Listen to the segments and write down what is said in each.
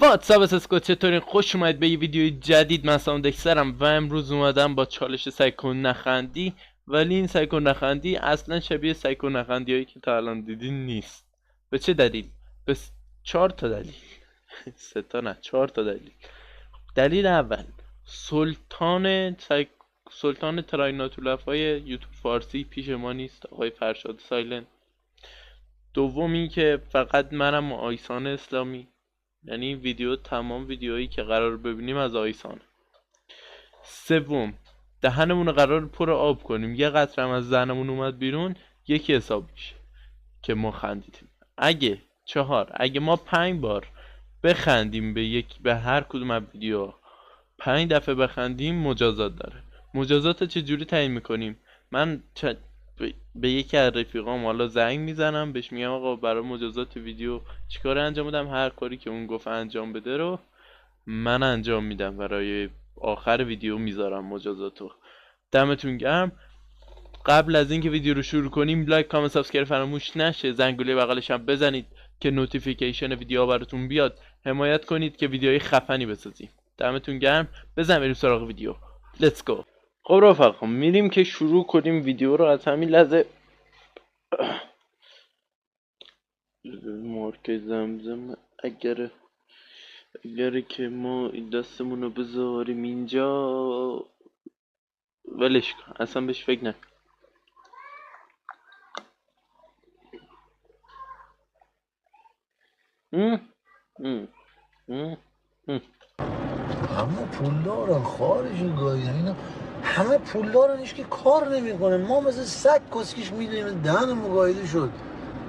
واتساپ اسکو چطورین؟ خوش اومد به یه ویدیوی جدید. من سام دکسرم و امروز اومدم با چالش سایکو نخندی. ولی این سایکو نخندی اصلا شبیه سایکو نخندی هایی که تا الان دیدین نیست. به چه دلیل؟ به 4 تا دلیل. 3 تا نه، 4 تا دلیل. دلیل اول، سلطان ترایناتولف های یوتیوب فارسی پیش ما نیست، آقای فرشاد سایلنت. دوم این که فقط منم و آیسان اسلامی، یعنی تمام ویدیوهایی که قرار ببینیم از آیسان. سوم، دهنمون رو قرار پر آب کنیم، یه قطره هم از دهنمون اومد بیرون یکی حساب میشه که ما خندیدیم. اگه ما 5 بار بخندیم به هر کدوم از ویدیو 5 دفعه بخندیم مجازات داره. مجازات چجوری تعیین میکنیم؟ من به یکی از رفیقام حالا زنگ میزنم، بهش میگم آقا برای مجازات ویدیو چیکار انجام بدم، هر کاری که اون گفت انجام بده رو من انجام میدم، برای آخر ویدیو میذارم مجازاتو. دمتون گرم. قبل از اینکه ویدیو رو شروع کنیم لایک کامنت سابسکرایب فراموش نشه، زنگوله بغلش هم بزنید که نوتیفیکیشن ویدیو براتون بیاد. حمایت کنید که ویدیوهای خفنی بسازیم. دمتون گرم. بزن بریم سراغ ویدیو. لیتس گو. خب رفقا میریم که شروع کنیم ویدیو رو. از همین لحظه مارک زمزم اگر که ما این دستمون رو بذاریم اینجا، ولش کن، اصلا بهش فکر نکن. همه پولدارن، خارج گاهیدن اینا، همه پولدارن، هیچ که کار نمیکنه. ما مثل سگ کسکش میدونیم دهنمون گاییده شد.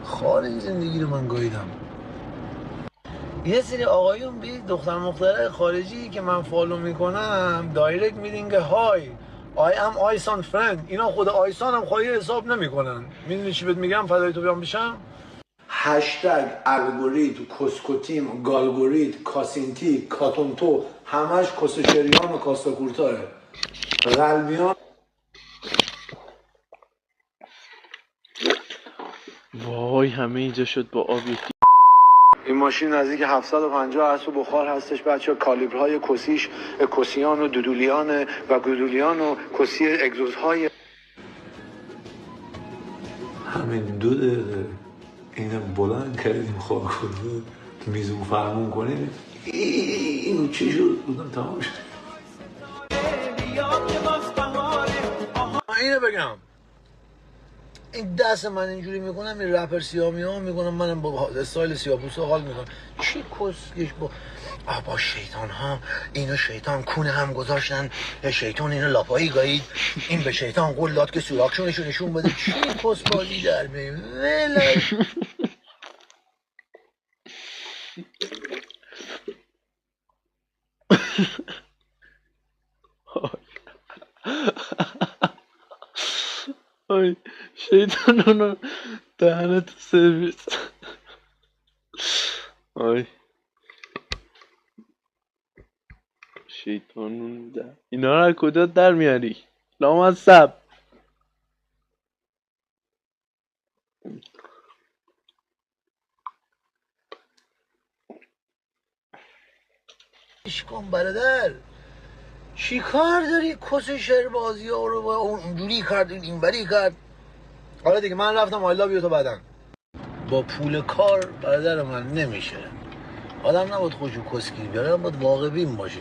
خارج زندگی رو من گاییدم. یه سری آقایون بی دختر مختره خارجی که من فالو میکنم دایرکت میدین که های I am آیسان فرند. اینا خود آیسان هم خواهی حساب نمیکنن. میدونی چی بهت میگم؟ فدای تو بیام بشم. هشتگ الگوریتم کسکوتیم گالگوریت کاسینتی کاتونتو همش کسشریان و کاستاکورتاه قلبیان. وای همه اینجا شد با آب. این ماشین نزدیک 750 اسب بخار هستش بچه. کالیبرهای کسیش کسیان و دودولیان و گودولیان و کسی اگزوزهای. همین 2 دقیقه اینو بلند کردیم خواه کنه میزون فرمون کنیم. اینو چی شد؟ بودم تمام شد. اینو بگم این دست من اینجوری میکنم، این رپر سیامی ها میکنم، منم با استایل سیاپوسا حال میکنم. چی کسکش با شیطان ها. اینو شیطان کونه هم گذاشتن، شیطان اینو لاپایی گایید، این به شیطان قول داد که سوراخشونشو نشون بده. چی کس بازی در میون ولش. آی شیطانونو دهنت سرویس. آی شیطانون اینا رو از کجا در میاری؟ لامصب. ایش کن برادر، چی کار داری کس شعر بازی ها رو با اونجوری کرد اینوری کرد. حالا دیگه من رفتم آیلا بیو تو بدن. با پول کار برادر من نمیشه. آدم نباید خوشو کسگیر بیاره، آدم باید واقع بین باشه.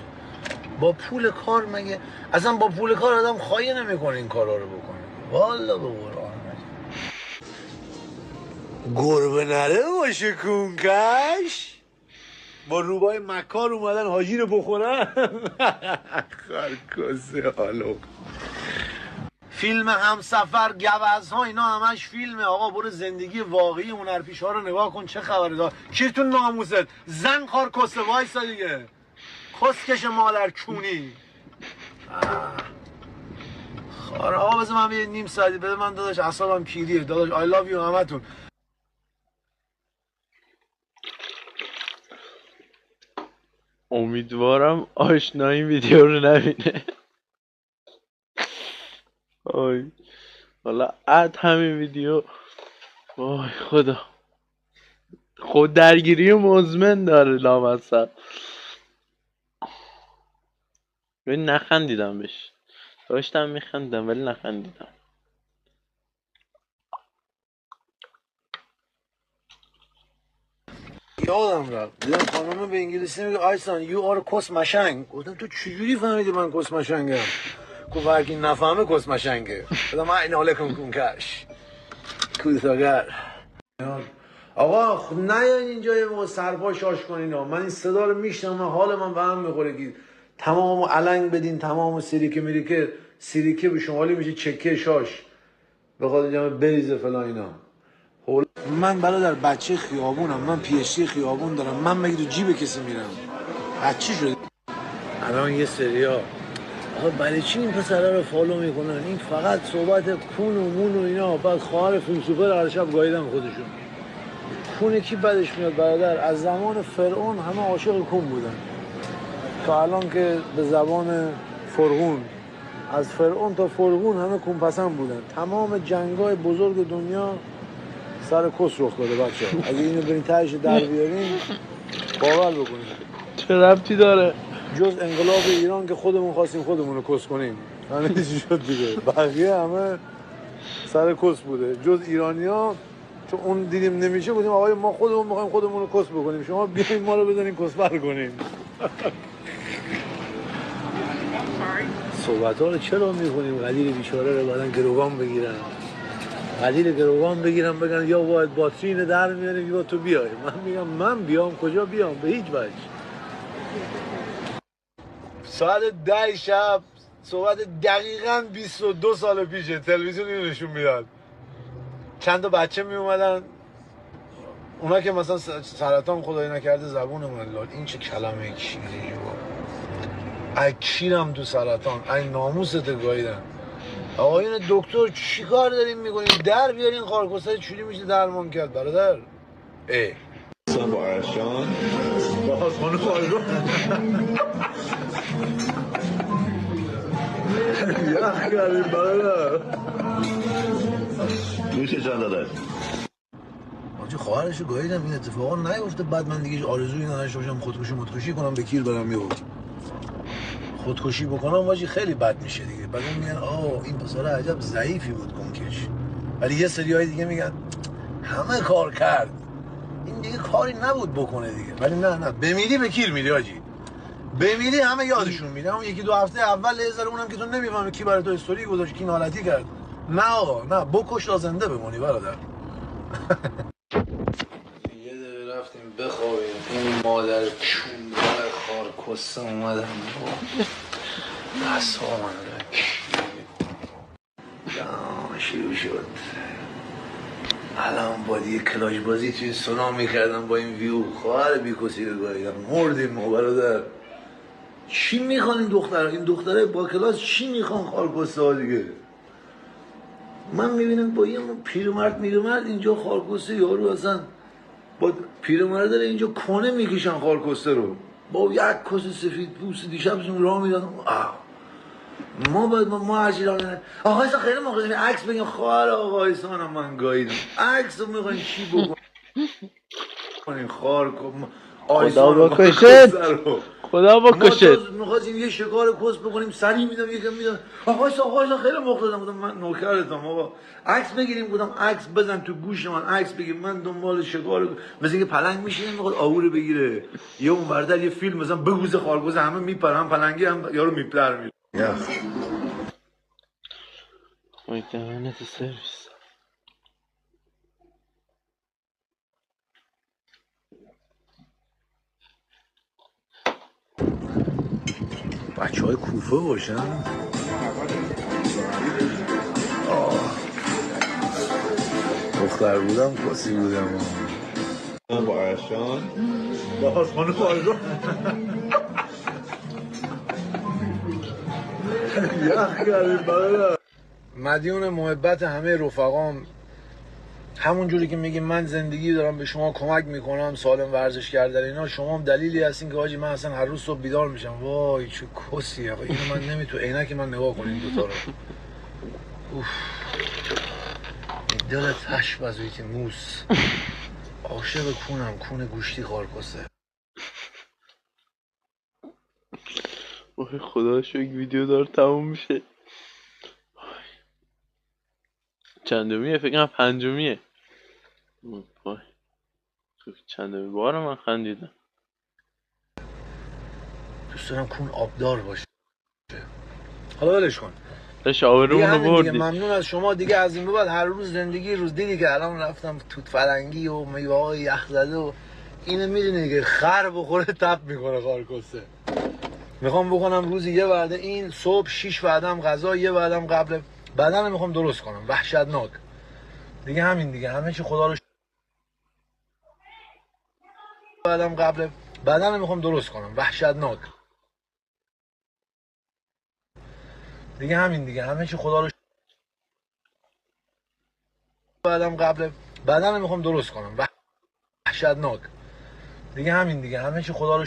با پول کار مگه اصلا با پول کار آدم خواهی نمیکنه این کارا رو بکنه. والا به قرآن گربه نره باشه کونکش. با روبای مکار اومدن حاجی رو بخورن. خرکسه حالو. فیلم همسفر گوزها اینا همش فیلمه آقا. برو زندگی واقعی هنرپیشه ها رو نگاه کن چه خبره دار. کیتون ناموست زن خار کسه وایسا دیگه. کسکش مادر کونی. خاره آقا بذار من یه نیم ساعتی بده من داداش اعصابم کیریه داداش. I love you همتون. امیدوارم آشنایی ویدیو رو نبینه. آی حالا همین ویدیو. وای خدا. خود درگیری مزمن داره لامصب. ببین نخندیدم بهش، داشتم میخندم ولی نخندیدم. یادم رفت دیدم خانم به انگلیسی میگه آیسان یو آر کس مشنگ. گفتم تو چجوری فهمیدی من کس مشنگم؟ گفت هرکی نفهمه کس مشنگه. گفتم این علیکم کنکش کودتاگر. آقا خب نیاین اینجا یه موقع سرپا شاش کنین. من این صدا رو میشنم، حال من به هم میخوره که تمام علنگ بدین، تمام سیریکه میریکه، سیریکه به شمالی میشه چکه شاش بخواد اینجا بریزه فلان اینا. من برادر بچه خیابونم، من پیشتی خیابون دارم، من مگه تو جیب کسی میرم؟ بچه شده الان یه سریا آقا برای چی این پسره رو فالو میکنن؟ این فقط صحبت کون و مون و اینا. بعد خواهر فیلسوفر هر شب گاییدن خودشون. کونه کی بدش میاد برادر؟ از زمان فرعون همه عاشق کون بودن تا الان که به زبان فرعون، از فرعون تا فرعون همه کون پسند بودن. تمام جنگای بزرگ دنیا سر کس رخ داده بچه ها. اگه اینو برین تهش در بیارین باور بکنید چه ربطی داره؟ جز انقلاب ایران که خودمون خواستیم خودمون رو کس کنیم، همه چی شد دیگه. بقیه همه سر کس بوده جز ایرانیا. چون اون دیدیم نمیشه بودیم آقای ما خودمون میخوایم خودمون رو کس بکنیم، شما بیاین ما رو بزنین کس بر کنیم. صحبت ها رو چرا میکنیم؟ قدیر بیچاره رو بعدن گروگان بگیرن، قدیر گروگان بگیرن بگن یا باید باتری اینو در میاریم یا تو بیای. من میگم من بیام کجا بیام؟ به هیچ وجه. ساعت 10 شب صحبت دقیقاً 22 سال پیشه، تلویزیون اینو نشون میداد. چند تا بچه می اومدن، اونا که مثلا سرطان خدای نکرده زبون من لال این چه کلمه کیری با اکیرم تو سرطان ای ناموست گاییدن. آقایون دکتر چیکار داریم میکنیم؟ در بیارین خارکوسای چوری میشه درمان کرد برادر. با ارشان باز خانه خارگو یخ کردیم برادر. میشه چند دادر آجی خواهرشو گاهیدم این اتفاقا نیفته. بعد من دیگه آرزویی نداشته باشم خودکشی کنم به کیر برم میو خودکشی بکنم واجی خیلی بد میشه دیگه. بعد میگن این پسر عجب ضعیفی بود کنکش. ولی یه سریای دیگه میگن همه کار کرد، این دیگه کاری نبود بکنه دیگه. ولی نه بمیری به کیر میری آجی، بمیری همه یادشون میره. اون یکی دو هفته اول لیزر اونم که تو نمیفهمی کی برای تو استوری گذاشت کی ناراحتی کرد. نه آقا نه، بکش تا زنده بمونی برادر. یه دقیقه رفتیم بخوابیم، این مادر چونگاه خارکسته اومدن بس ها من شروع شد. الان با دیگه کلاش بازی توی سونا میکردم با این ویو. خواهر بیکسی رو گاهیدم مردیم ما برادر. چی میخوان این دختره با کلاس چی میخوان خارکسته ها دیگه؟ من میبینم با یه پیرمرد اینجا خارکسته یارو اصلا با پیرمرد داره اینجا کنه میکشن خارکسته رو با یک کس سفید پوست. دیشبشون راه میدادم ما عجیرانه آقا ایسان خیلی موقع داریم عکس بگیم. خواهر آقا ایسان من گاییدم عکس رو میخواین چی بکنین خدا بکشت خدا بکشت. ما میخواستیم یه شکار کس بکنیم سریع میدم یکم میدم آقا ایسان خیلی موقع دادم بودم من نوکرتم آقا عکس بگیریم. بودم عکس بزن تو گوش من عکس بگیر من دنبال شکار مثل اینکه پلنگ میشینه میخواد آهو بگیره یه اون بردر یه فیلم مثلا بگوزه خارگوزه همه میپرن پلنگی هم یارو میپر میره. وای دهنت سرویس. بچه های کوفه باشن دختر بودم کسی بودم با ارشان باز خانه خارگو یخ کردیم برادر. مدیون محبت همه رفقام، همون جوری که میگیم من زندگی دارم به شما کمک میکنم سالم ورزش کردن اینا، شما هم دلیلی هستین که حاجی من اصلا هر روز صبح بیدار میشم. وای چه کسی آقا اینو من نمیتونم عینک من نگاه کنین دوتا رو. اوف دلت تش بزویت موس عاشق کونم، کون گوشتی خارکسته. وای خدا شکر ویدیو داره تموم میشه. چندمیه؟ فکر کنم پنجمیه. وای چندمی بار من خندیدم. دوست دارم کون آبدار باشه. حالا ولش کن دیگه، شاورمونو همین دیگه. بردی. ممنون از شما دیگه. از این به بعد هر روز زندگی روز دیدی که الان رفتم توت فرنگی و میوه های یخ زده و اینو میدونی که خر بخوره تپ میکنه خارکسته. میخوام بکنم روزی یه وعده این، صبح 6 وعدم غذا، یه وعدم قبل بدن میخوام درست کنم. وحشتناک دیگه. همین دیگه، همه چی خدا رو وعدم قبل بدن میخوام درست کنم. وحشتناک دیگه. همین دیگه، همه چی خدا رو وعدم قبل بدن میخوام درست کنم. وحشتناک دیگه. همین دیگه، همه چی خدا رو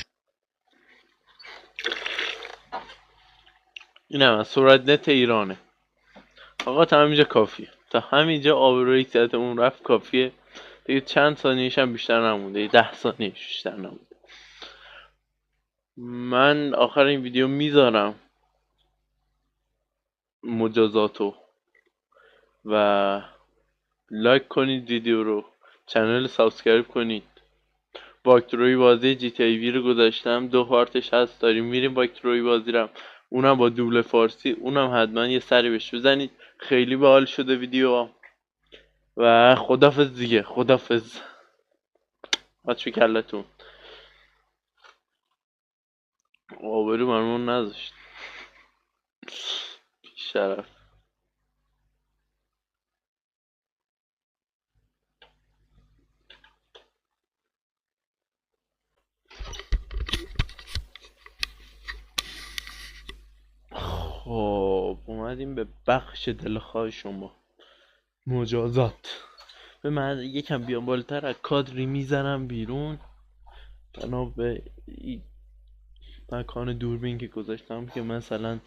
اینم از سرعت نت ایرانه. آقا تا همینجا کافیه. تا همینجا آبروی اون رفت کافیه. دیگه چند ثانیه‌ش هم بیشتر نمونده. 10 ثانیه‌ش بیشتر نمونده. من آخر این ویدیو میذارم مجازاتو و لایک کنید ویدیو رو، چنل سابسکرایب کنید. باکتروی بازی جی تی ای وی رو گذاشتم، 2 پارتش هست، داریم میریم باکتروی بازی رم، اونم با دوبله فارسی. اونم حتما یه سری بهش بزنید. خیلی باحال شده ویدیو. و خدافظ دیگه. خدافظ. بچه کلتون آبرو مرمون نذاشت. شرف. خب اومدیم به بخش دلخواه شما، مجازات. به من یکم بیام بالاتر از کادری میزنم بیرون. بنا به مکان دوربین که گذاشتم که مثلا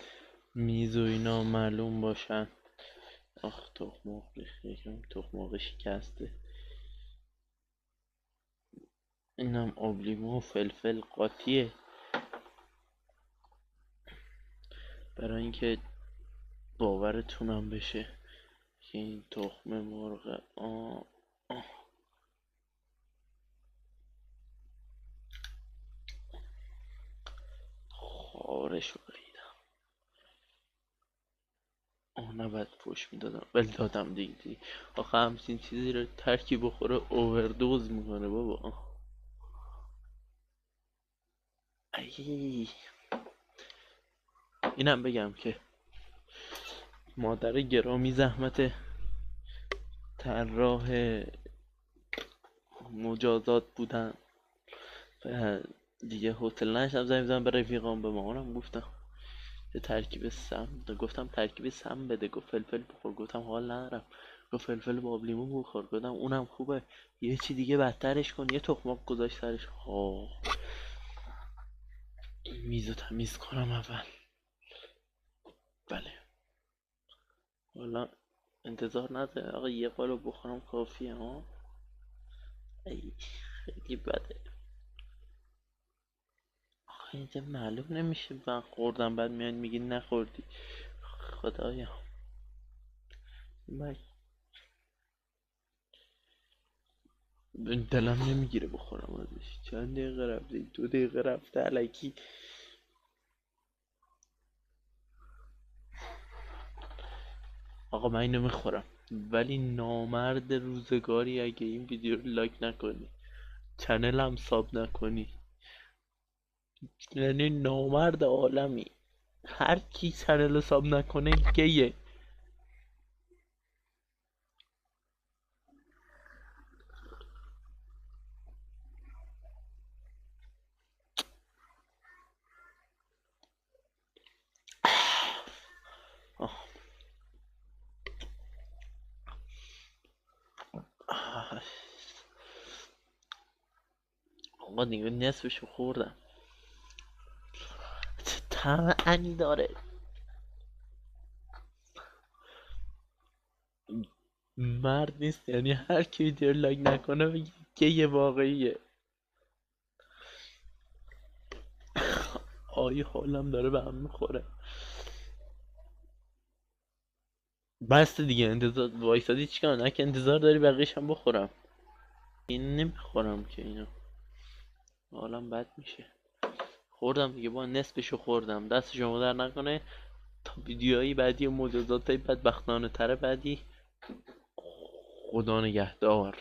میز و اینا معلوم باشن. آخ تخم مرغ یکم تخم مرغ شکسته. اینم آبلیمو و فلفل قاطیه برای اینکه باورتونم بشه که این تخم مرغ خارش رو بریدم. نباید پوش میدادم ولی دادم دیگه. آخه همچین چیزی رو ترکی بخوره اووردوز میکنه بابا. ای اینم بگم که مادر گرامی زحمت طراح مجازات بودن و دیگه حوصله نشدم زنگ بزنم به رفیقام. به مامانم گفتم یه ترکیب سم، گفتم ترکیب سم بده. گفت فلفل بخور. گفتم حال ندارم. گفت فلفل با لیمو بخور. گفتم اونم خوبه. یه چی دیگه بدترش کن. یه تخم مرغ گذاشت سرش. این میزو تمیز کنم اول. بله حالا انتظار نده آقا، یه قالو بخورم کافیه ها. ای خیلی بده. آخه اینجا معلوم نمیشه من خوردم بعد میان میگی نخوردی. خدایا من دلم نمیگیره بخورم ازش. چند دقیقه رفته، 2 دقیقه رفته الکی. آقا من اینو میخورم ولی نامرد روزگاری اگه این ویدیو رو لایک نکنی، چنلم ساب نکنی، یعنی نامرد عالمی. هر کی چنل رو ساب نکنه گیه. آقا دیگه نصفشو خوردم. چه طعم انی داره. مرد نیست یعنی هر کی ویدیو لایک نکنه بگه تیکه واقعیه. آی حالم داره به هم میخوره. بس دیگه، انتظار وایسادی چیکار؟ نه که انتظار داری بقیه‌ش هم بخورم. این نمیخورم که اینو، حالم بد میشه. خوردم دیگه، با نصفشو خوردم. دست شما در نکنه. تا ویدیوهای بعدی و مجازات های بدبختانه تر بعدی. خدا نگهدار.